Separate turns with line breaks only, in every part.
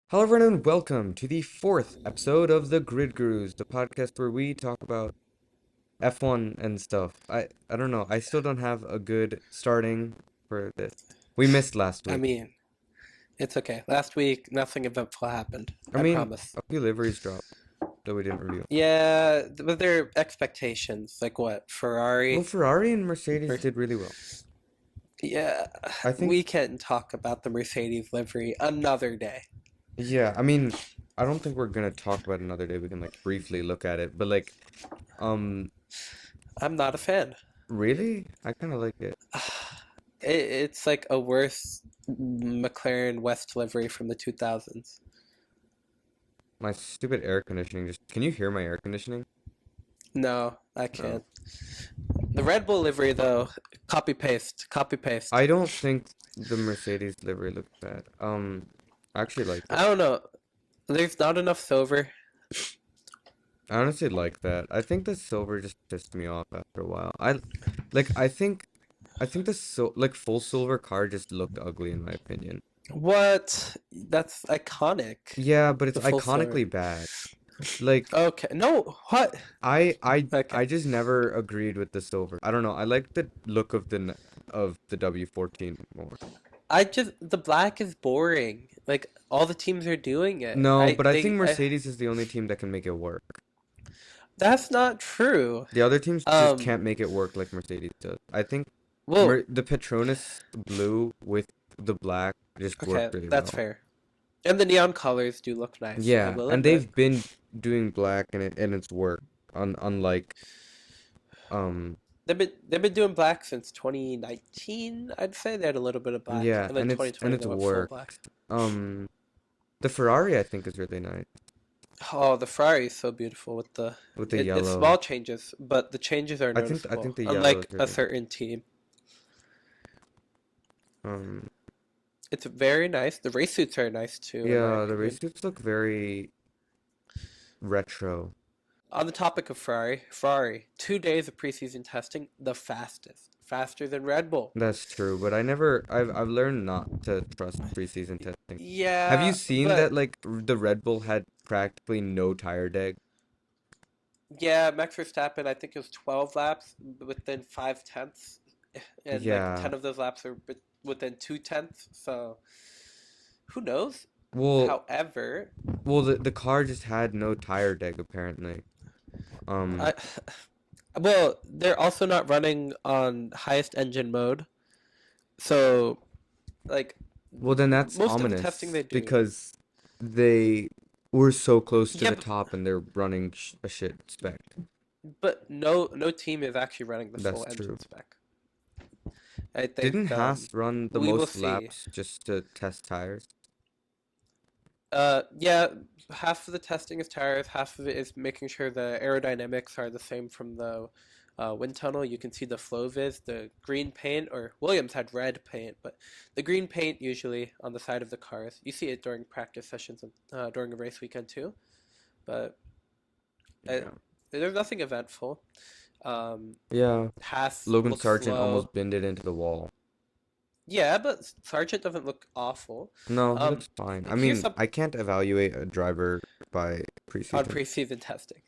Hello, everyone, and welcome to the fourth episode of the Grid Gurus, the podcast where we talk about F1 and stuff. I don't know. I still don't have a good starting for this. We missed last
I
week.
mean, it's okay. Last week, nothing eventful happened.
I
I
mean,
promise.
a few liveries dropped that we didn't review.
Yeah, but their expectations, like what?
Well,
Ferrari?
Ferrari and Mercedes
Mer-
did really well.
Yeah,
I think,
we can talk about the Mercedes livery another day.
yeah, I mean, I don't think we're gonna talk about it another day. We can like briefly look at it, but like, um,
I'm not a fan.
really? I kind of like it.
It's like a worse McLaren West livery from the 2000s.
My stupid air conditioning just, can you hear my air conditioning?
No, I
No.
can't. The Red Bull livery, though, copy paste, copy paste.
I don't think the Mercedes livery looks bad. I actually like it.
I don't know. There's not enough silver.
I honestly like that. I think the silver just pissed me off after a while. I think the full silver car just looked ugly in my opinion.
What? That's iconic.
Yeah, but it's
The full silver.
iconically bad. Like
Okay. No, what?
I
Okay.
just never agreed with the silver. I don't know. I like the look of the W14 more.
The black is boring. Like all the teams are doing it.
No, but I think Mercedes is the only team that can make it work.
That's not true.
The other teams just
Um,
can't make it work like Mercedes does. I think
well,
The Petronas blue with the black just
okay,
worked really
that's
well.
fair. And the neon colors do look nice, I
Yeah,
will
and
admit.
they've been doing black and it's worked. Unlike um
They've been doing black since 2019, I'd say. They had a little bit of black.
yeah,
And then
and
2020
it's
they went full black.
worked. The Ferrari I think is really nice
Oh, the Ferrari is so beautiful with
with the
it's
yellow.
small changes, but the changes are
I
noticeable,
think the yellow is
unlike a
really nice.
certain team.
Um
It's very nice. The race suits are nice too, in my
yeah, the race
opinion.
suits look very retro.
On the topic of Ferrari, 2 days of preseason testing, the fastest, faster than Red Bull.
That's true, but I've learned not to trust preseason testing. Have you
Yeah,
seen that
but
like the Red Bull had practically no tire deg?
yeah, Max Verstappen, I think it was 12 laps within 5 tenths, and like
Yeah.
10 of those laps are within 2 tenths. So who knows?
Well,
However,
the car just had no tire deg apparently. Um,
I well, they're also not running on highest engine mode. So, like,
well then that's
most of the testing
ominous
they do.
because they were so close to
Yeah,
the top and they're running a shit spec.
but no team is actually running the
That's
full
true.
engine spec. I
Didn't
think
Haas run the
we will
most
see.
laps just to test tires?
Yeah, half of the testing is tires, half of it is making sure the aerodynamics are the same from the wind tunnel. You can see the flow viz, the green paint, or Williams had red paint, but the green paint usually on the side of the cars. You see it during practice sessions and during a race weekend too, but uh,
Yeah.
there's nothing eventful. Um,
Yeah.
Haas
Logan
looks
Sargent
slow.
almost binned it into the wall.
Yeah, but Sargent doesn't look awful.
No, he
Um,
looks fine. I
Here's
mean,
some
I can't evaluate a driver by
on
preseason.
preseason testing.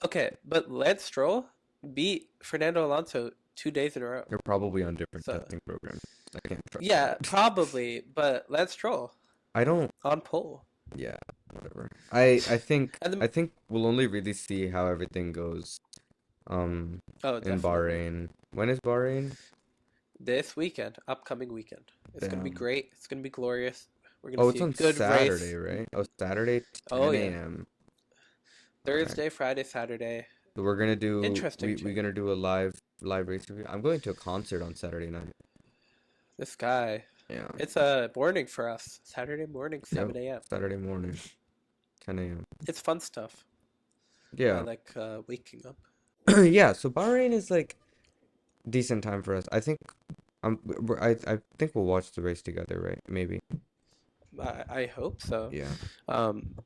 Okay, but Lance Stroll beat Fernando Alonso 2 days in a row.
They're probably on different
So
testing programs. I can't trust
yeah,
that.
probably, but Lance Stroll
I don't.
on pole.
Yeah, whatever. I
And
think we'll only really see how everything goes. In
definitely
Bahrain. When is Bahrain?
this weekend, upcoming weekend, it's gonna be
Damn.
great. It's gonna be glorious. We're gonna
Oh,
see
it's
a
on
good
Saturday,
race.
right? Oh, Saturday,
Oh
10
yeah,
a.m. Okay.
Thursday, Friday, Saturday.
So we're gonna do
Interesting
we're
change.
gonna do a live race review. I'm going to a concert on Saturday night.
This guy,
Yeah.
it's a morning for us. Saturday morning,
Yep.
7 a.m.
Saturday morning, 10 a.m.
It's fun stuff. I
Yeah.
like waking up.
Yeah, so Bahrain is like decent time for us. I think I think we'll watch the race together, right? Maybe.
I hope so.
Yeah.
We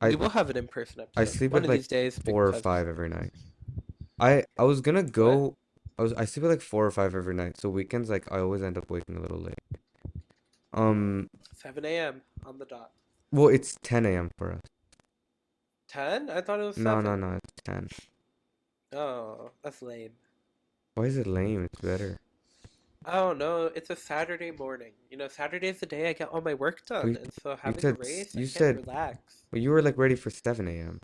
I
will have an in-person
I
episode
sleep
one
at
of
like
these days
4 or 5
because
every night. I was gonna
what?
go I sleep at like 4 or 5 every night, so weekends like I always end up waking a little late. Um
7 a.m. on the dot.
Well, it's 10 a.m. for us.
10? I thought it was
No, no,
7.
no, it's 10.
Oh, that's lame.
Why is it lame? It's better.
I don't know. It's a Saturday morning. Saturday's the day I get all my work done,
We
and so
you
having a
said
race, I
you
can't
said
relax.
well, you were like ready for 7 a.m.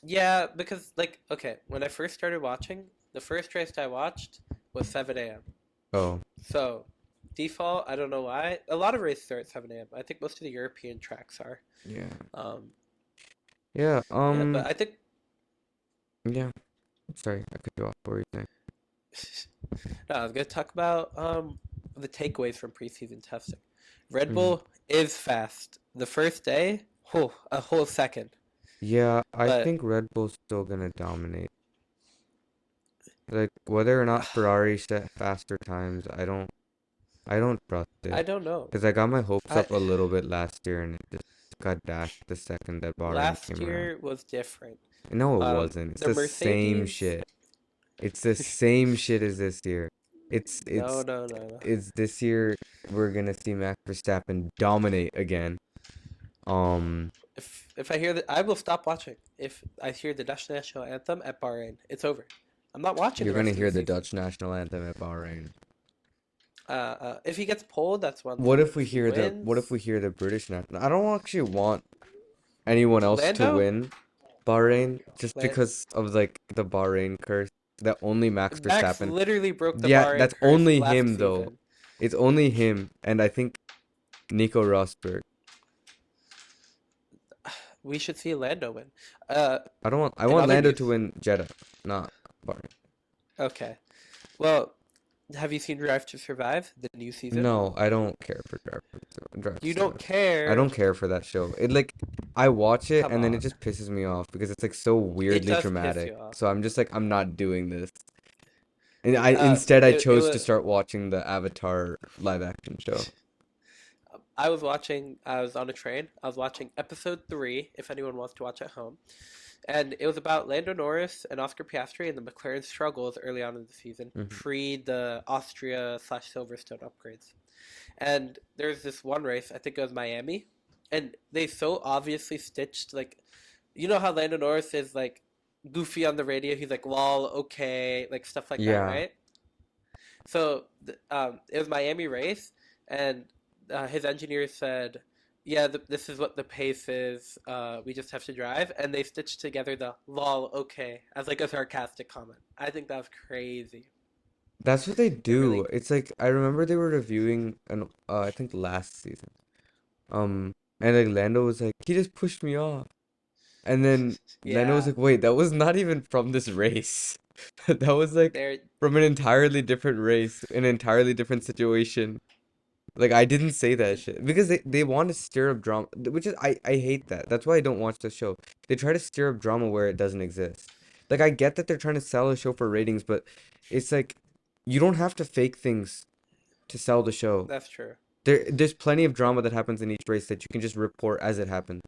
Yeah, because like, okay, when I first started watching, the first race I watched was 7 a.m.
Oh,
So, default, I don't know why. A lot of races are at 7 a.m. I think most of the European tracks are.
yeah.
Um,
Yeah,
yeah, but I think
yeah. Sorry, I cut you off. What were you saying?
no, I was gonna talk about the takeaways from preseason testing. Red
Mhm.
Bull is fast. The first day, a whole second.
Yeah, I
But
think Red Bull's still gonna dominate. Like whether or not Ferrari set faster times, I don't trust it.
I don't know.
Because I got my hopes
I
up a little bit last year and it just got dashed the second that Bahrain
Last
came around.
year was different.
No, it wasn't. It's
The
the same
Mercedes.
shit. It's the same shit as this year. It's
No,
it's
no, no, no.
it's this year we're gonna see Max Verstappen dominate again. Um,
If I hear that, I will stop watching. If I hear the Dutch national anthem at Bahrain, it's over. I'm not watching
you're
the
gonna
rest of the
hear the
season.
Dutch national anthem at Bahrain.
If he gets pulled, that's one
What
thing.
if we
If he
hear the what if
wins,
we hear the British national? I don't actually want anyone else to
Lando,
win Bahrain just
Lan-
because of like the Bahrain curse that only Max
Max
Verstappen.
literally broke the
Yeah,
Bahrain
that's
curse
only
last
him though.
season.
It's only him and I think Nico Rosberg.
We should see Lando win. Uh,
I
in
want
other
Lando to
news,
win Jeddah, not Bahrain.
okay. Well, have you seen Drive to Survive, the new season?
No, I don't care for Drive to
You don't
Survive. I
care.
don't care for that show. It like I watch it
Come
and then it
on.
just pisses me off because it's like so
It
weirdly
does piss
dramatic.
you off.
So I'm just like I'm not doing this. And I
Uh,
instead I
it
chose to
was.
start watching the Avatar live action show.
I was on a train. I was watching episode 3, if anyone wants to watch at home. And it was about Lando Norris and Oscar Piastri and the McLaren struggles early on in the season,
Hmm.
pre the Austria slash Silverstone upgrades. And there's this one race, I think it was Miami, and they so obviously stitched, like, you know how Lando Norris is like goofy on the radio, he's like lol, okay, like stuff like that,
Yeah,
right? So it was Miami race, and his engineer said, "Yeah, this is what the pace is. We just have to drive." And they stitched together the "lol, okay" as like a sarcastic comment. I think that was crazy.
that's what they
It
do.
really,
It's like I remember they were reviewing an I think last season. Um, and like Lando was like he just pushed me off. And then Lando was
yeah,
like, wait, that was not even from this race. That was like
they're
from an entirely different race, an entirely different situation. Like I didn't say that shit because they want to stir up drama, which is I hate that. That's why I don't watch the show. They try to stir up drama where it doesn't exist. Like I get that they're trying to sell a show for ratings, but it's like you don't have to fake things to sell the show.
that's true.
There's plenty of drama that happens in each race that you can just report as it happens.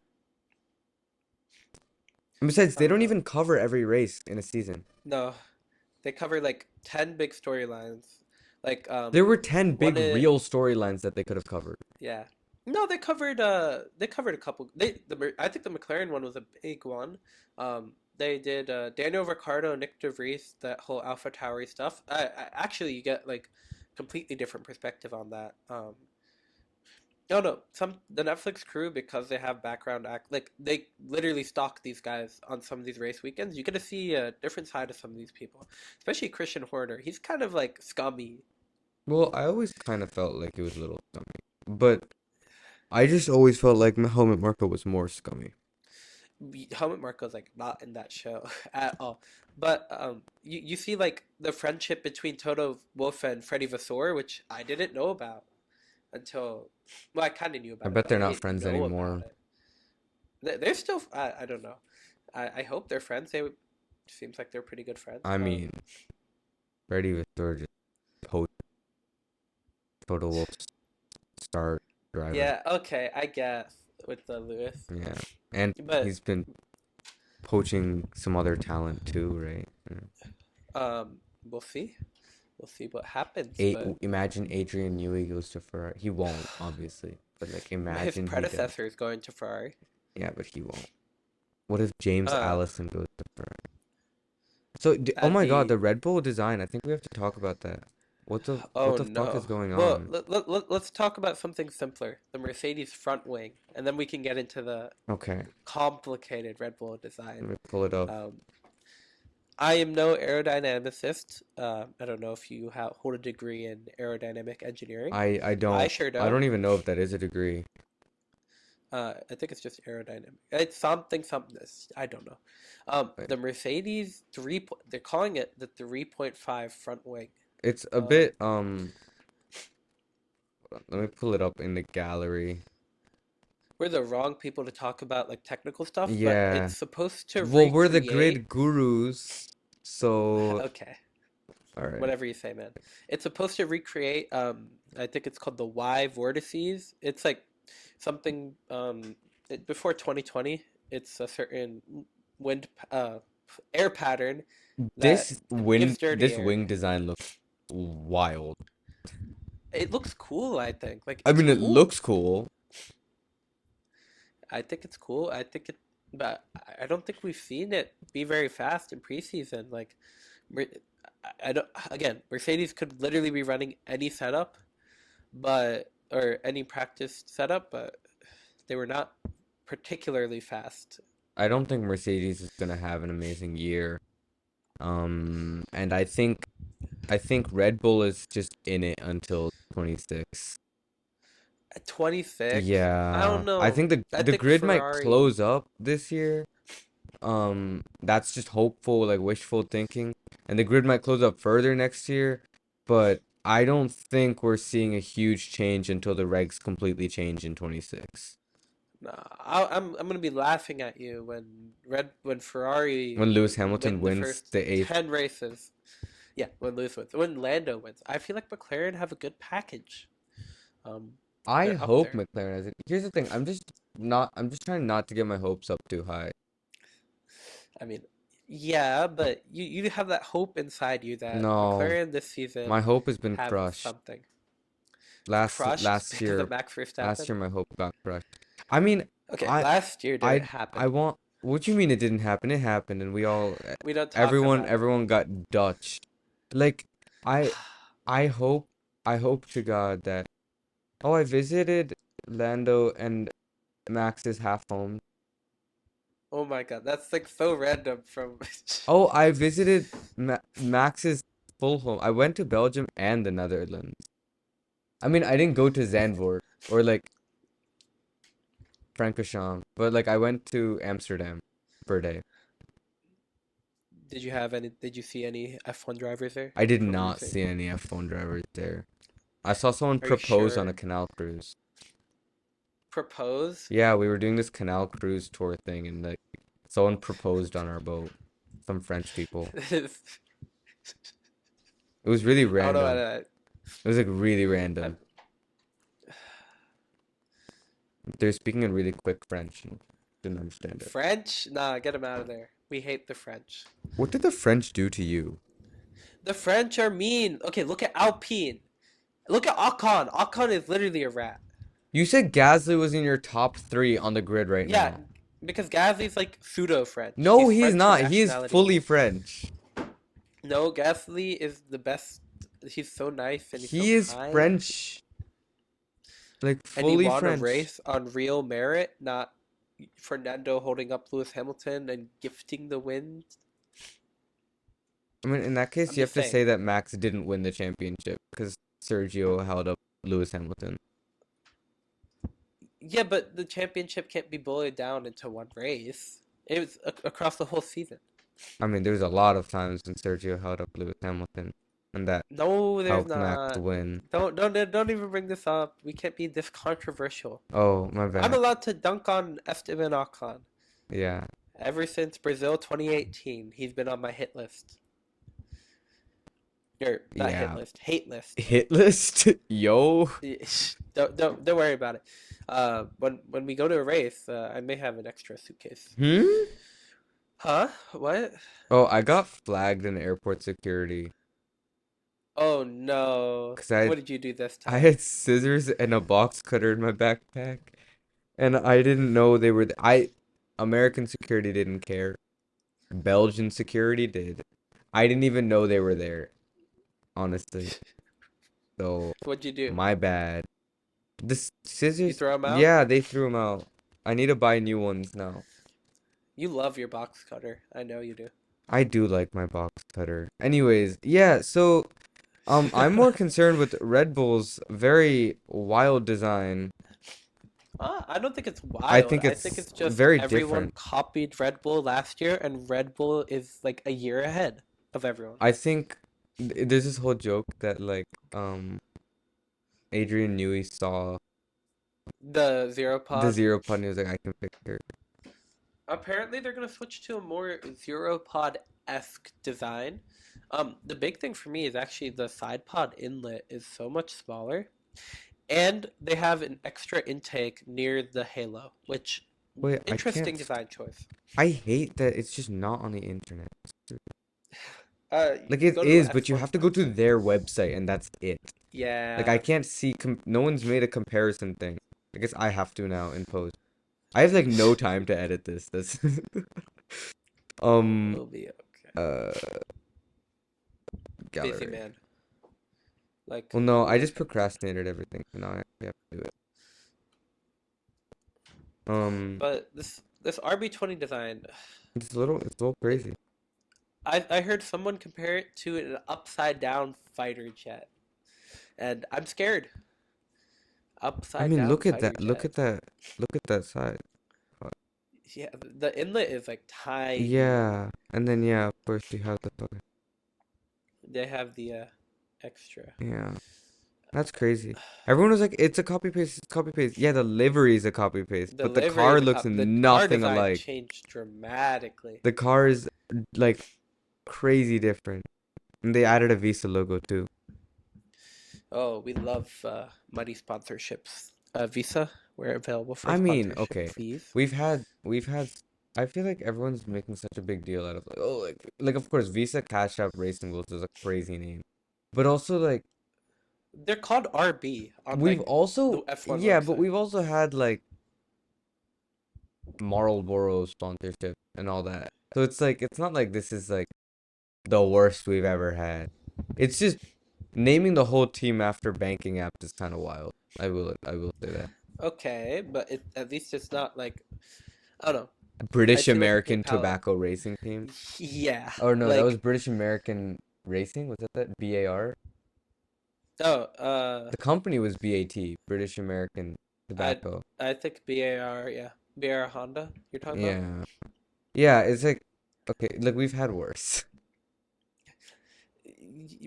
And besides,
I
they
don't
don't
know.
even cover every race in a season.
No, they cover like 10 big storylines. Like
There were 10
one
big real storylines that they could have covered.
yeah. No, they covered a couple. I think the McLaren one was a big one. They did Daniel Ricciardo, Nick DeVries, that whole Alpha Tauri stuff. Actually, you get like completely different perspective on that. No, no, some the Netflix crew, because they have background act, like they literally stalk these guys on some of these race weekends. You get to see a different side of some of these people, especially Christian Horner. He's kind of like scummy.
Well, I always kind of felt like it was a little scummy. But I just always felt like Helmut Marko was more scummy.
Helmut Marko's like not in that show at all. But you see like the friendship between Toto Wolff and Freddie Vasseur, which I didn't know about until, well, I kind of knew
I
about it,
bet
but
they're
I
not
didn't
friends
know about
anymore.
it. They're still, I don't know. I hope they're friends. Seems like they're pretty good friends.
I mean, Freddie was sort of just post Total Wolf's star driver.
Yeah, okay, I guess with the Lewis,
Yeah. And
but
he's been poaching some other talent too, right? Yeah.
we'll see. We'll see what happens. But
Imagine Adrian Newey goes to Ferrari. He won't, obviously. But like,
His
imagine he does.
predecessor is going to Ferrari.
Yeah, but he won't. What if James
Uh,
Allison goes to Ferrari? So, oh
that'd
my God,
be.
the Red Bull design. I think we have to talk about that. What
Oh
the fuck is
no.
going
Well,
on?
let's talk about something simpler. The Mercedes front wing, and then we can get into the
Okay,
complicated Red Bull design.
let me pull it up.
Um, I am no aerodynamicist. I don't know if you hold a degree in aerodynamic engineering.
I
I
don't
sure
I don't
don't.
even know if that is a degree.
I think it's just aerodynamic. It's something something. I don't know.
Like,
The Mercedes they're calling it the 3.5 front wing.
it's a
Um,
bit hold on, let me pull it up in the gallery.
we're the wrong people to talk about like technical stuff, but
Yeah.
it's supposed to
Well, we're the
recreate.
grid gurus. So,
Okay,
all right.
whatever you say, man. It's supposed to recreate. I think it's called the Y vortices. It's like something before 2020. It's a certain wind air pattern that gives dirty
This
air.
wing design looks wild.
It looks cool, I think. Like
I
it's
mean, it
cool.
looks cool.
I think it's cool. I think it, but I don't think we've seen it be very fast in preseason. Like, I don't. Again, Mercedes could literally be running any setup, but or any practice setup, but they were not particularly fast.
I don't think Mercedes is gonna have an amazing year. And I think Red Bull is just in it until 26.
At 26, I
Yeah,
don't
I
know.
think
I
the
think
grid might
Ferrari.
close up this year. That's just hopeful, like wishful thinking. And the grid might close up further next year, but I don't think we're seeing a huge change until the regs completely change in 26.
Nah, I'm gonna be laughing at you when Ferrari
When Lewis Hamilton
win the
wins
first
the eighth.
10 races. Yeah, when Lewis wins, when Lando wins, I feel like McLaren have a good package. Um,
I
they're up
hope
there.
McLaren has it. Here's the thing, I'm just trying not to get my hopes up too high.
I mean, yeah, but you have that hope inside you that
No,
McLaren this
my
season
hope has been
have
crushed.
something crushed
Last
because of
year
Max
last
Verstappen.
year my hope got crushed. I mean,
Okay,
I
last year did it
I
happen?
want what you mean it didn't happen? It happened and we all
We don't talk about it.
everyone got Dutched. Like I I hope I hope to God that oh I visited Lando and Max's half home.
Oh my God, that's like so random from.
Oh, I visited Max's full home. I went to Belgium and the Netherlands. I mean, I didn't go to Zandvoort or like Francorchamps, but like I went to Amsterdam for a day.
Did you have any? Did you see any F1 drivers there
I did
from
not
Mercedes?
see any F1 drivers there. I saw someone
Are you
propose on a
sure?
canal cruise.
Propose?
Yeah, we were doing this canal cruise tour thing and like someone proposed on our boat. Some French people.
I
It was really
don't know.
random. It was like really
I,
random. They're speaking in really quick French and didn't understand it.
French? Nah, get them out of there. We hate the French.
What did the French do to you?
The French are mean. Okay, look at Alpine. Look at Ocon. Ocon is literally a rat.
You said Gasly was in your top three on the grid right
Yeah,
now.
because Gasly's like pseudo French.
No,
He's
he's
French in
not. He is
nationality.
fully French.
No, Gasly is the best. He's so nice and he's so
He is
kind.
French. Like
And he
fully
won a
French.
race on real merit, not Fernando holding up Lewis Hamilton and gifting the win.
I mean, in that case,
I'm
you have
just
to
saying.
say that Max didn't win the championship because Sergio held up Lewis Hamilton.
Yeah, but the championship can't be boiled down into one race. It was across the whole season.
I mean, there's a lot of times when Sergio held up Lewis Hamilton, and that
No, there's
helped Max
not.
win.
Don't even bring this up. We can't be this controversial.
Oh, my
I'm
bad.
allowed to dunk on Esteban Ocon.
Yeah.
Ever since Brazil 2018, he's been on my hit list. Or not hit
Yeah.
list, hate list.
Hit list? Yo.
Don't worry about it. When we go to a race, I may have an extra suitcase.
Hmm?
Huh? What?
Oh, I got flagged in airport security.
Oh no.
because
What did you do this
I
time?
had scissors and a box cutter in my backpack, and I didn't know they were I American security didn't care. Belgian security did. I didn't even know they were there, honestly. So
What'd you do?
my bad. The
You
scissors,
throw them out?
yeah, they threw them out. I need to buy new ones now.
You love your box cutter. I know you do.
I do like my box cutter. Anyways, yeah, so I'm more concerned with Red Bull's very wild design.
I don't think it's
I
wild.
think
I think
it's
it's just
very
everyone
different.
copied Red Bull last year, and Red Bull is like a year ahead of everyone.
I think there's this whole joke that like Adrian Newey saw
The Zero
the
Pod.
zero pod and he was like, I can fix her.
Apparently, they're gonna switch to a more Zero Pod-esque design. The big thing for me is actually the side pod inlet is so much smaller, and they have an extra intake near the halo, which
Wait, I can't.
interesting design choice.
I hate that it's just not on the internet.
You
Like
can
it
go to
is, but you have
F1's
to go to
website.
their website and that's it. Like I
Yeah,
can't see no one's made a comparison thing. I guess I have to now in post. I have like no time to edit this. That's um
we'll be okay.
uh
Busy
gallery.
man, like
Well, no, I just
like
procrastinated everything. So now I actually have to do it. Um,
But this RB20 design,
it's a little crazy.
I heard someone compare it to an upside down fighter jet, and I'm scared.
I
Upside
mean,
down
look at
fighter
that.
jet.
Look at that side.
Yeah, the inlet is like tiny.
Yeah, and then yeah, of course you have the fucking
They have the extra.
yeah. That's crazy. Everyone was like, it's a copy paste, it's copy paste. Yeah, the livery is a copy paste,
The
but the
livery
car
is a
looks
cop. The car
nothing
design
alike.
changed dramatically.
The car is like crazy different. And they added a Visa logo too.
Oh, we love money sponsorships. Visa, we're available for
I mean,
sponsorship
okay,
fees.
we've had. I feel like everyone's making such a big deal out of like, oh, like of course Visa Cash App Racing Wheels is a crazy name, but also like
They're called RB on
we've
like the
also
F1
yeah, but
website.
we've also had like Marlboro sponsorship and all that. So it's like it's not like this is like the worst we've ever had. It's just naming the whole team after banking apps is kind of wild. I will say that.
Okay, but at least it's not like I don't know. I
British
feel like
American
with how
Tobacco Racing Team.
yeah,
Oh no, that was
like
British American Racing. Was that BAR?
oh
The company was BAT, British American
I
Tobacco.
I think BAR, yeah, BAR Honda you're talking about.
Yeah. Yeah, it's like okay, look, we've had worse.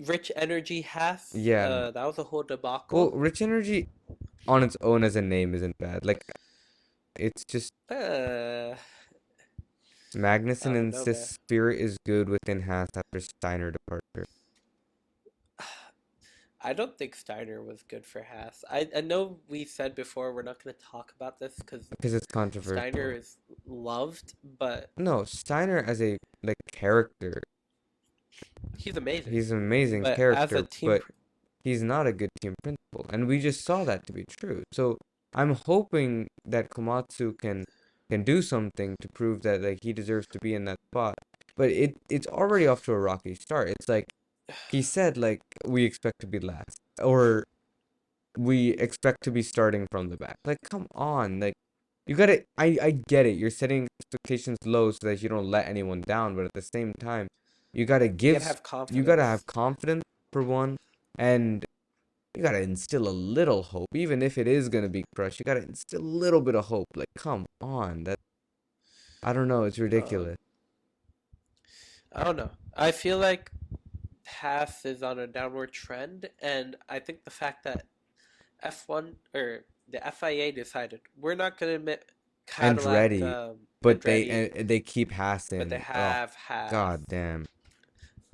Rich Energy Half,
Yeah.
that was a whole
Well,
debacle.
Rich Energy on its own as a name isn't bad. Like it's just
Uh,
Magnussen
I don't know, man.
insists Spirit is good within Haas after Steiner departure
I don't think Steiner was good for Haas. I know we said before we're not going to talk about this because
because it's
Steiner
controversial.
is loved, but
No, Steiner as a like character,
he's amazing.
he's an amazing
But as a
character,
team,
but he's not a good team principal, and we just saw that to be true. So I'm hoping that Komatsu can do something to prove that like he deserves to be in that spot. But it's already off to a rocky start. It's like he said like we expect to be last or we expect to be starting from the back. Like come on, like you gotta I get it. You're setting expectations low so that you don't let anyone down, but at the same time, you gotta
you gotta
give
have
you gotta
confidence.
have confidence for one, and you gotta instill a little hope, even if it is gonna be crushed. You gotta instill a little bit of hope. Like, come on, that I don't know, it's
Um,
ridiculous.
I don't know. I feel like Haas is on a downward trend, and I think the fact that F1 or the FIA decided we're not going to admit Cadillac
Andretti, but
Andretti,
they keep
but they
Hassan. Oh,
have Haas.
god damn.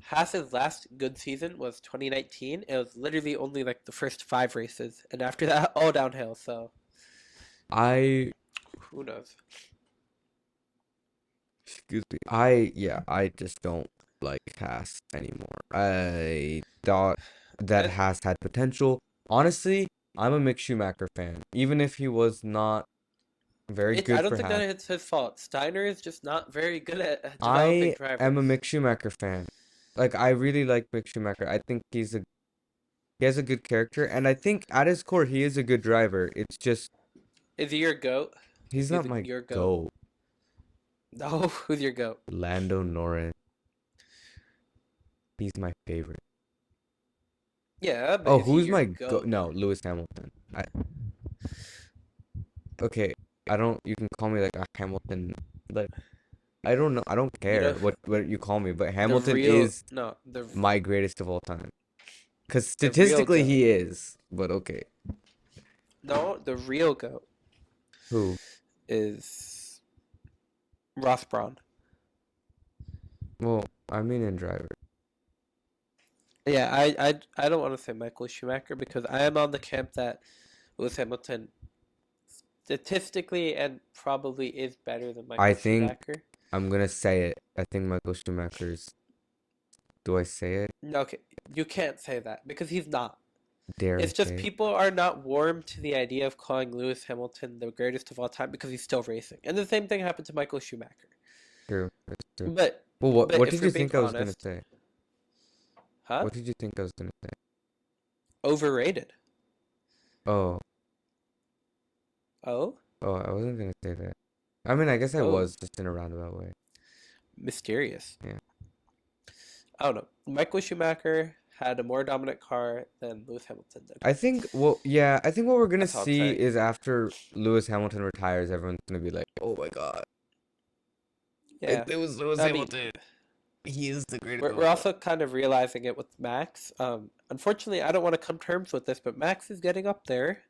Haas's last good season was 2019. It was literally only like the first five races, and after that, all downhill. So
I
who knows?
excuse me. I just don't like Haas anymore. I thought. that
And
has had potential. Honestly, I'm a Mick Schumacher fan, even if he was not very
I
good
don't
for
think that
Haas.
it's his fault. Steiner is just not very good at developing
I am a
drivers.
Mick Schumacher fan. Like I really like Mick Schumacher. I think he has a good character, and I think at his core he is a good driver. It's just
Is he your goat? Is
he's
he
not my
your goat?
GOAT.
No, who's your goat?
Lando Norris, he's my favorite.
Yeah, but
Oh,
is he
who's
your
my GOAT?
goat?
No, Lewis Hamilton. Okay, I don't. You can call me like a Hamilton. Like I don't know. I don't
You know,
care what you call me, but
the
Hamilton
real
is
no,
my greatest of all time. Because
the real
statistically
goat.
he is. But okay,
No, the real goat
who?
is Ross Brawn.
Well, I mean in driver.
Yeah, I don't want to say Michael Schumacher because I am on the camp that Lewis Hamilton statistically and probably is better than
I
Michael
think
Schumacher.
I'm gonna say it. I think Michael Schumacher's. Do I say it?
No, okay, you can't say that because he's not.
Dare I
It's just
say it?
people are not warm to the idea of calling Lewis Hamilton the greatest of all time because he's still racing. And the same thing happened to Michael Schumacher.
True. That's true.
But
Well,
but
what
if
did
we're
you
being
think I was gonna
honest,
say?
huh?
What did you think I was gonna say?
Overrated.
Oh,
Oh?
oh, I wasn't gonna say that. I mean, I guess I
Oh,
was just in a roundabout way.
mysterious.
Yeah.
I don't know. Michael Schumacher had a more dominant car than Lewis Hamilton did.
I think, well, yeah, I think what we're gonna
That's all I'm
see
saying.
is after Lewis Hamilton retires, everyone's gonna be like, "Oh my God,
Yeah.
it was Lewis
I mean,
Hamilton. He is the greatest of
we're
all time."
also kind of realizing it with Max. Unfortunately, I don't want to come terms with this, but Max is getting up there.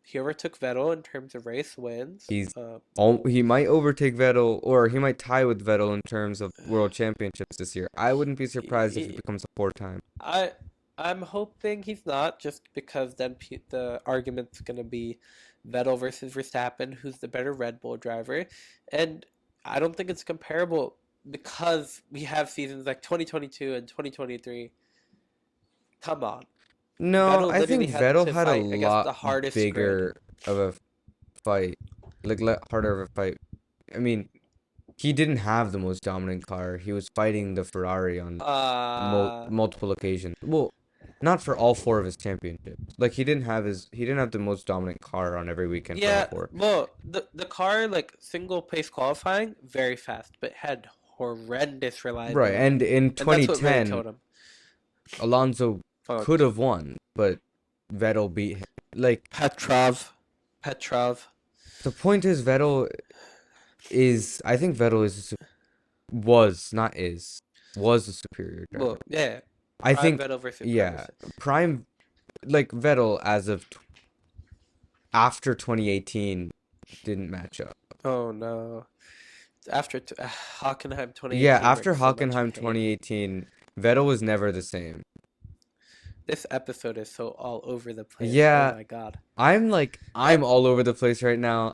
He overtook Vettel in terms of race wins.
He's he might overtake Vettel, or he might tie with Vettel in terms of world championships this year. I wouldn't be surprised if he
He-
becomes a four-time.
I I'm hoping he's not, just because then the argument's gonna be Vettel versus Verstappen, who's the better Red Bull driver, and I don't think it's comparable because we have seasons like 2022 and 2023. Come on,
No,
Vettel
I
literally
think
had
Vettel
to
had a
fight against
lot
the hardest grid.
bigger of a fight, like harder of a fight. I mean, he didn't have the most dominant car. He was fighting the Ferrari on
Uh,
multiple occasions. Well, not for all four of his championships. Like he didn't have the most dominant car on every weekend for all
yeah,
four.
well, the car like single pace qualifying very fast, but had horrendous
Right,
reliability,
and in
and that's what really
2010,
killed him.
Alonso
Oh,
could have won, but Vettel beat him. Like
Petrov, Petrov.
the point is, I think Vettel was not is was a superior driver.
Well, yeah,
I
Prime
think,
Vettel versus Prime
yeah,
Verstappen.
prime like Vettel as of after 2018 didn't match up.
Oh no! After Hockenheim
Yeah,
2018
after
brings so much
Hockenheim
pain.
2018, Vettel was never the same.
This episode is so all over the place. Oh
Yeah,
my God!
I'm
And
all over the place right now.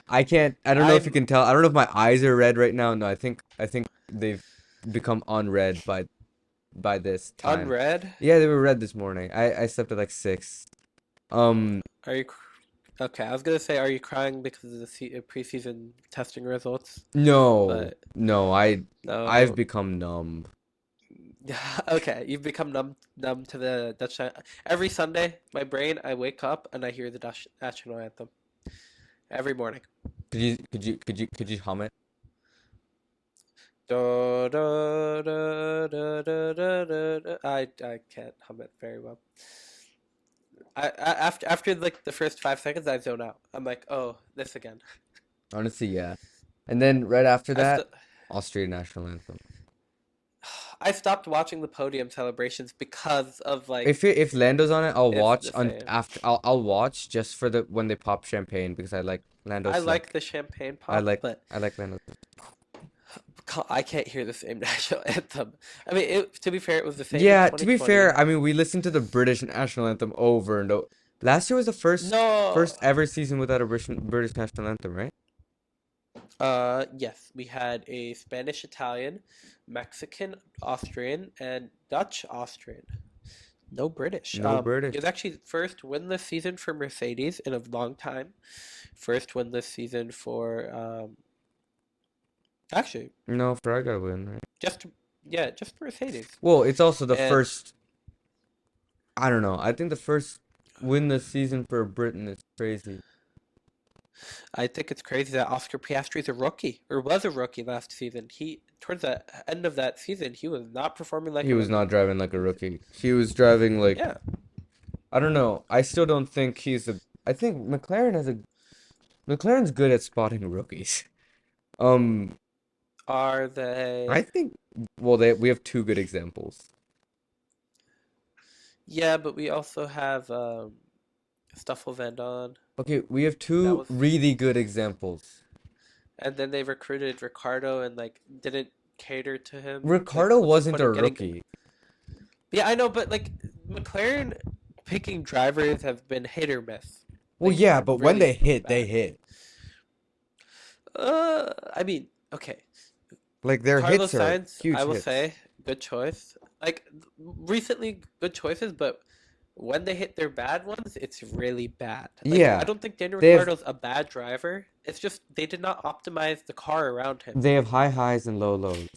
I don't know if you
I'm
can tell. I don't know if my eyes are red right now. No, I think they've become unread by this time.
unread.
Yeah, they were red this morning. I slept at like 6. Um,
Are you okay? I was gonna say, are you crying because of the preseason testing results?
no.
But
No, I've
no.
become numb.
Okay, you've become numb to the Dutch. Every Sunday, my brain, I wake up and I hear the Dutch national anthem every morning.
Could you hum it?
Da, da, da, da, da, da, da, da. I can't hum it very well. After like the first 5 seconds, I zone out. I'm like, oh, this again.
Honestly, yeah. And then right after
I
that,
still
Austrian national anthem.
I stopped watching the podium celebrations because of like
If Lando's on it, I'll
it's
watch
the
on
same.
after I'll watch just for the when they pop champagne because I like
I
Lando's
like
like
the champagne pop, but
I like Lando's.
I can't hear the same national anthem. I mean, to be fair, it was the same in
Yeah, to be
2020.
fair, I mean we listened to the British national anthem over and over. Last year was the
No,
first ever season without a British national anthem, right?
yes, we had a Spanish, Italian, Mexican, Austrian, and Dutch Austrian. No British.
No
It was
British.
actually first winless season for Mercedes in a long time. First winless season for actually
No, Ferrari got a win, right?
just yeah, just Mercedes.
Well, it's also the
And
first. I don't know. I think the first win this season for Britain is crazy.
I think it's crazy that Oscar Piastri is a rookie or was a rookie last season. He towards the end of that season, he was not performing like
He
a
was not
rookie.
driving like a rookie. He was driving like
Yeah.
I don't know. I still don't think he's a. I think McLaren's good at spotting rookies. Um,
Are
I
they?
think well we have two good examples.
Yeah, but we also have Stoffel Van Don.
Okay, we have
That
two
was,
really good examples.
and then they recruited Ricardo and like didn't cater to him. Like,
Ricardo
what's the
wasn't
point
a
of getting?
rookie.
Yeah, I know, but like McLaren picking drivers have been hit or miss.
Well,
Like
yeah, but when
really
they hit, they
bad.
hit.
I mean, okay.
Like their
Carlos
hits are
Sainz, I
huge
will
hits.
say, good choice. Like recently, good choices, but when they hit their bad ones, it's really bad. Like I
Yeah,
don't think Daniel
they have
Ricciardo's a bad driver. It's just they did not optimize the car around him.
they have high highs and low lows.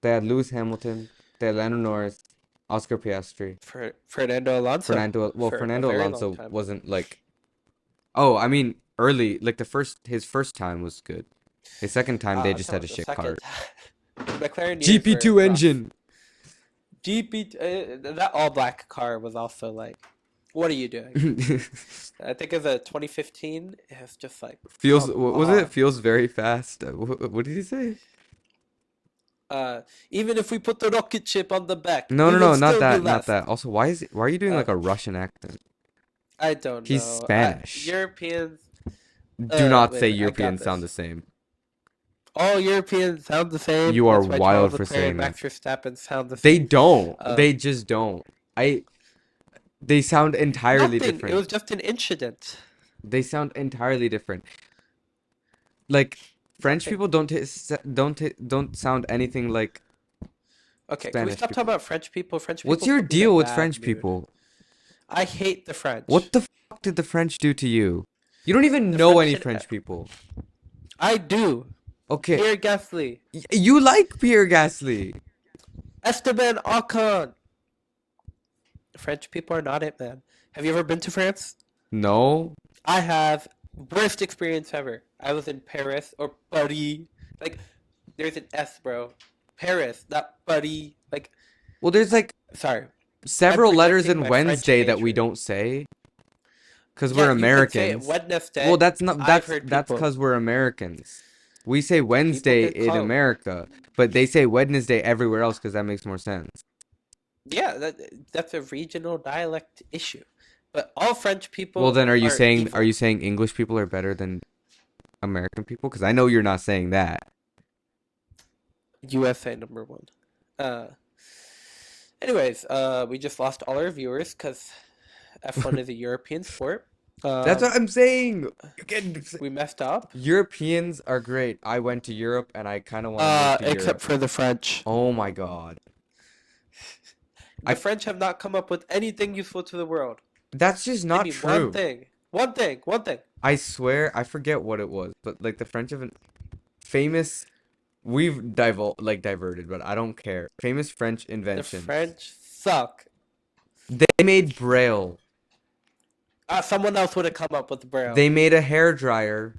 They had Lewis Hamilton, they had Lando Norris, Oscar Piastri,
For Fernando Alonso for a
Fernando
very long
Alonso
time.
wasn't like oh, I mean early like his first time was good. His second time they
I'm
just
talking
had a
about the
shit
second
car.
time. The McLaren years were
GP2
rough.
engine.
GP that all black car was also like, what are you doing? I think as a 2015, it's just like,
Feels
come
what was it?
on.
Feels very fast. What did he say?
Uh, Even if we put the rocket ship on the back,
No,
we
no,
will
no, not
still be
that, not
last.
that. Also, why are you doing
Uh,
like a Russian accent?
I don't
He's
know.
Spanish.
Europeans.
Do not
Wait a
say
minute. I got
Europeans sound the
this.
same.
All Europeans sound the same.
You are
That's why Charles
wild for
Leclerc and
saying that.
Max Verstappen sound the
They
same.
don't.
Um,
They just don't. I they sound entirely
Nothing. It
different.
was just an incident.
They sound entirely different. Like French
Nothing.
people don't sound anything like
Okay, can we
Spanish
stop talking
people.
about French people? French
What's
people
your
put me in a
deal with
bad
French
mood.
people?
I hate the
What
French.
the fuck did the French do to you? You don't even
The
know
French
any
and
French people.
I do.
Okay,
Pierre Gasly,
you like Pierre Gasly.
Esteban Ocon. French people are not it, man. Have you ever been to France?
No.
I have. Worst experience ever. I was in Paris or Paris. Like, there's an S, bro. Paris, not Paris. Like,
Well, there's like
sorry. I'm
several letters
projecting
in
my French
Wednesday that we
hatred.
don't say because we're
Yeah, you can say it
Americans. Well,
Wednesday.
that's not
I've heard
that's
people.
because we're Americans. We say
People
Wednesday
get
in
called.
America, but they say Wednesday everywhere else because that makes more sense.
Yeah, that's a regional dialect issue. But all French
Well,
people
then
are
are
evil.
you saying English people are better than American people? Because I know you're not saying that.
USA number one. Uh, we just lost all our viewers because F1 is a European sport.
That's
Um,
what I'm saying. You can
we messed up.
Europeans are great. I went to Europe and I kind of want to move to
Except
Europe.
for the French.
Oh my God.
The
I
French have not come up with anything useful to the world.
That's just
Name
not
me one
true.
thing. One thing. One thing.
I swear, I forget what it was, but like the French have an famous we've diverted, but I don't care. Famous French
The
inventions.
French suck.
They made Braille.
Someone else would have come up with Braille.
They made a hair dryer.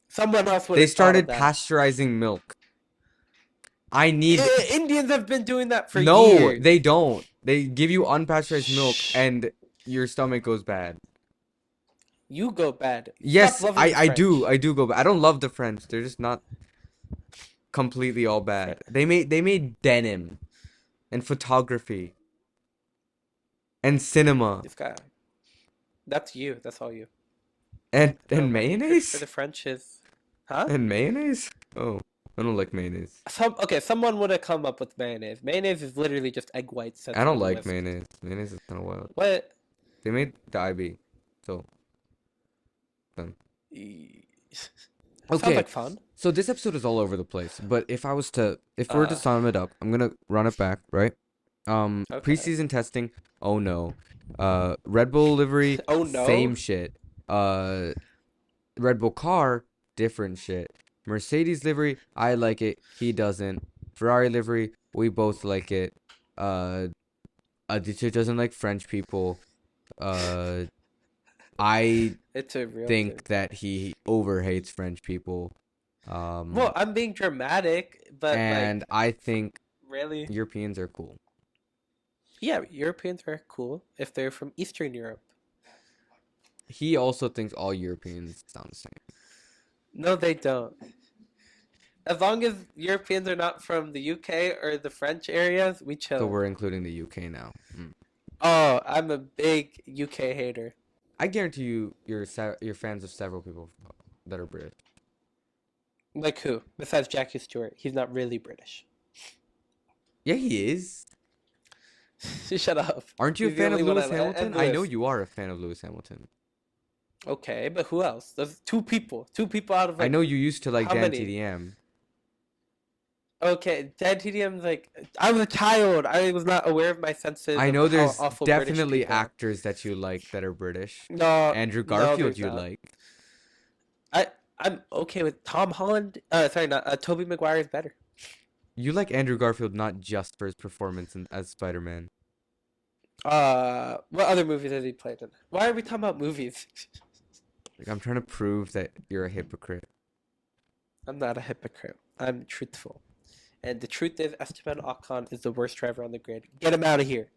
Someone else would
They
have thought of
started
that.
pasteurizing milk. I need
Indians have been doing that for
No,
years.
they don't. They give you unpasteurized milk
Shh.
and your stomach goes bad.
You go bad. Stop
Yes,
loving the
I do.
French.
I do go bad. I don't love the French. They're just not completely all
Fr-
bad. They made denim and photography and cinema
This guy. That's you. That's all you. Oh,
and
my hatred for
mayonnaise
the French is, huh?
and mayonnaise. Oh, I don't like mayonnaise.
Someone would have come up with mayonnaise. Mayonnaise is literally just egg whites.
I
That's
don't
been
like
whisked.
mayonnaise. Mayonnaise is kind of wild.
What?
They made the IB. So done.
E- Sounds
Okay,
like fun.
so this episode is all over the place. But if we were to
Uh,
sum it up, I'm gonna run it back, right?
Okay.
Preseason testing. Oh no. Red Bull livery,
Oh no.
same shit. Uh, Red Bull car, different shit. Mercedes livery, I like it. He doesn't. Ferrari livery, we both like it. Uh, Aditya doesn't like French people. Uh, I
It's a real thing.
think that he over hates French people.
Well,
Um,
I'm being dramatic, but
and
like,
I think
really?
Europeans are cool.
Yeah, Europeans are cool if they're from Eastern Europe.
He also thinks all Europeans sound the same.
No, they don't. As long as Europeans are not from the UK or the French areas, we
So
chilling.
we're including the UK now.
Oh, I'm a big UK hater.
I guarantee you, you're fans of several people that are British.
Like who? Besides Jackie Stewart, he's not really British.
Yeah, he is.
Shut up.
Aren't you a
He's the
fan of
only one I
Lewis
like.
Hamilton?
And
I know
Lewis.
you are a fan of Lewis Hamilton.
Okay, but who else? There's two people. Two people out of
I
like
know you used to like
how
Dan
many?
TDM.
Okay, Dead TDM's like I was a child. I was not aware of my senses
I
of
know
how
there's
awful British
definitely
people are.
actors that you like that are British.
No,
Andrew
no,
Garfield
there's
you
not.
like.
I I'm okay with Tom Holland. Sorry, not Toby Maguire is better.
You like Andrew Garfield not just for his performance as Spider-Man.
What other movies has he played in? Why are we talking about movies?
Like I'm trying to prove that you're a hypocrite.
I'm not a hypocrite. I'm truthful. And the truth is, Esteban Ocon is the worst driver on the grid. Get him out of here.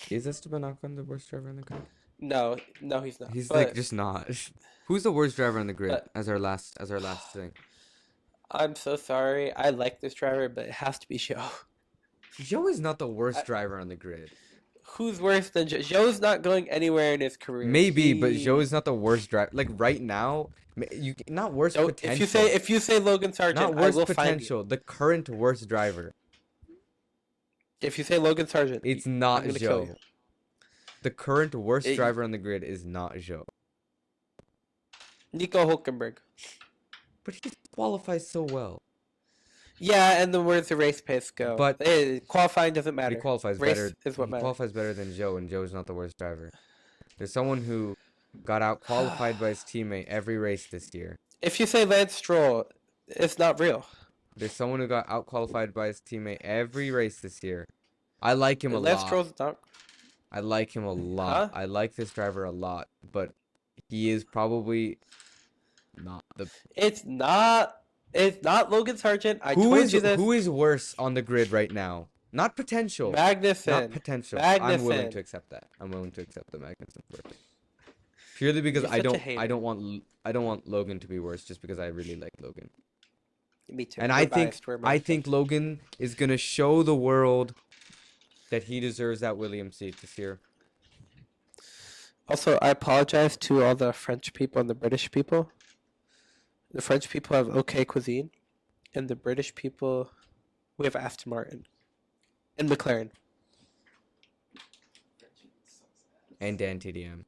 Is Esteban Ocon the worst driver in the grid?
No, no, he's not.
He's like
But
just not. Who's the worst driver on the grid
but
as our last thing?
I'm so sorry. I like this driver, but it has to be Joe.
Joe is not the worst
I,
driver on the grid.
who's worse than Joe? Joe's not going anywhere in his career.
Maybe, but Joe
He
is not the worst driver. Like right now, you not worst
don't.
potential,
If you say Logan Sargent,
not
I
worst
will find you.
potential. The current worst driver.
If you say Logan Sargent,
It's
I'm
not
gonna kill you.
Joe. The current worst
It,
driver on the grid is not Joe.
Nico Hulkenberg.
But he qualifies so well.
Yeah, and the words the race pace go.
But
Qualifying doesn't
he
matter.
qualifies better.
Race is what
He
matters.
qualifies better than Joe, and Joe's not the worst driver. There's someone who got out qualified by his teammate every race this year.
If you say Lance Stroll, it's not real.
There's someone who got out qualified by his teammate every race this year. I like him a
Lance
lot.
Stroll's not.
I like him a lot.
Huh?
I like this driver a lot, but he is probably not the.
It's not. It's not Logan Sargent. I told you this.
Who is worse on the grid right now? Not potential. Not
Magnussen.
potential. I'm willing to
Magnussen.
accept that. I'm willing to accept the Magnussen worse. Purely because
You're such a hater.
I don't want Logan to be worse just because I really like Logan.
Me too.
And
We're biased. We're
I
American.
think Logan is gonna show the world that he deserves that Williams seat this year.
Also, I apologize to all the French people and the British people. The French people have okay cuisine, and the British people, we have Aston Martin and McLaren.
And Dan TDM.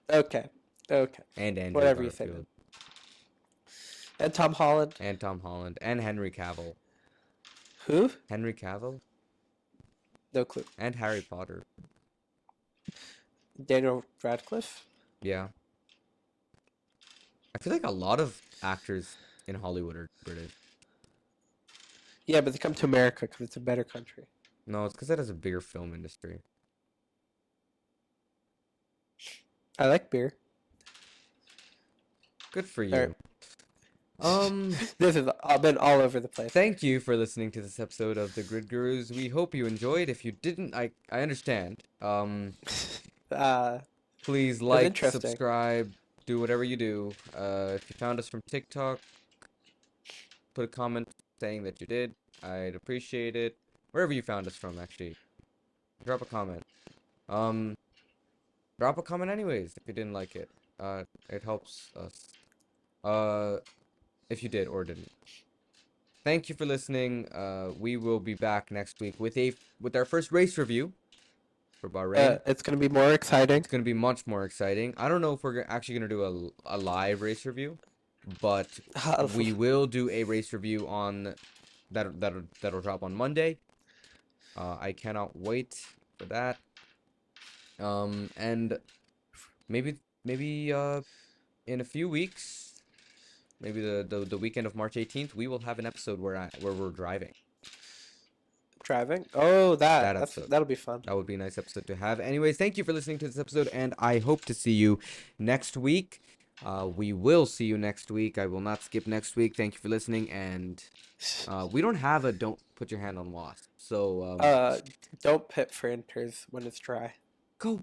Okay. Okay.
And Andrew
Whatever you say,
Garfield.
man. And Tom Holland.
And Tom Holland. And Henry Cavill.
Who?
Henry Cavill?
No clue.
And Harry Potter.
Daniel Radcliffe?
Yeah. I feel like a lot of actors in Hollywood are British.
Yeah, but they come to America because it's a better country.
No, it's because it has a bigger film industry.
I like beer.
Good for
Alright.
you.
This has been all over the place.
Thank you for listening to this episode of the Grid Gurus. We hope you enjoyed. If you didn't, I understand. Please like,
interesting.
subscribe, do whatever you do. If you found us from TikTok, put a comment saying that you did. I'd appreciate it. Wherever you found us from, actually. Drop a comment. Drop a comment anyways if you didn't like it. It helps us. If you did or didn't. Thank you for listening. We will be back next week with our first race review for Bahrain.
It's gonna be more exciting.
It's gonna be much more exciting. I don't know if we're actually gonna do a live race review, but we will do a race review on that'll drop on Monday. I cannot wait for that. And maybe in a few weeks, maybe the weekend of March 18th, we will have an episode where we're driving.
Driving? Oh,
That episode.
that'll be fun.
That would be a nice episode to have. Anyways, thank you for listening to this episode, and I hope to see you next week. We will see you next week. I will not skip next week. Thank you for listening, and we don't have a don't put your hand on wasp. So
Uh, don't pit for inters when it's dry.
go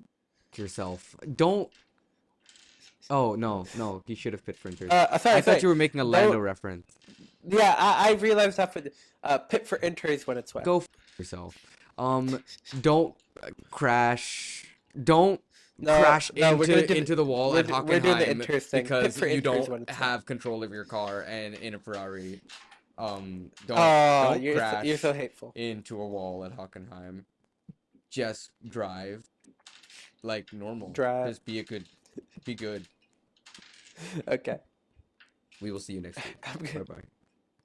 yourself. Don't. Oh no, he should have pit printers.
Sorry,
I thought
sorry.
you were making a Lando
Don't.
reference.
Yeah, I realized that for the pit for inters when it's wet.
Go yourself. Um, don't crash. Don't
No,
crash
no, we're gonna
into the wall at
we're doing the
Hockenheim
inters thing. Pit
because
for
you
inters
don't
when it's wet.
have control of your car and in a Ferrari.
Oh,
Don't
you're so
crash
hateful.
into a wall at Hockenheim. Just drive like normal.
Drive.
Just be good.
Okay.
We will see you next week.
I'm
Bye
good.
bye.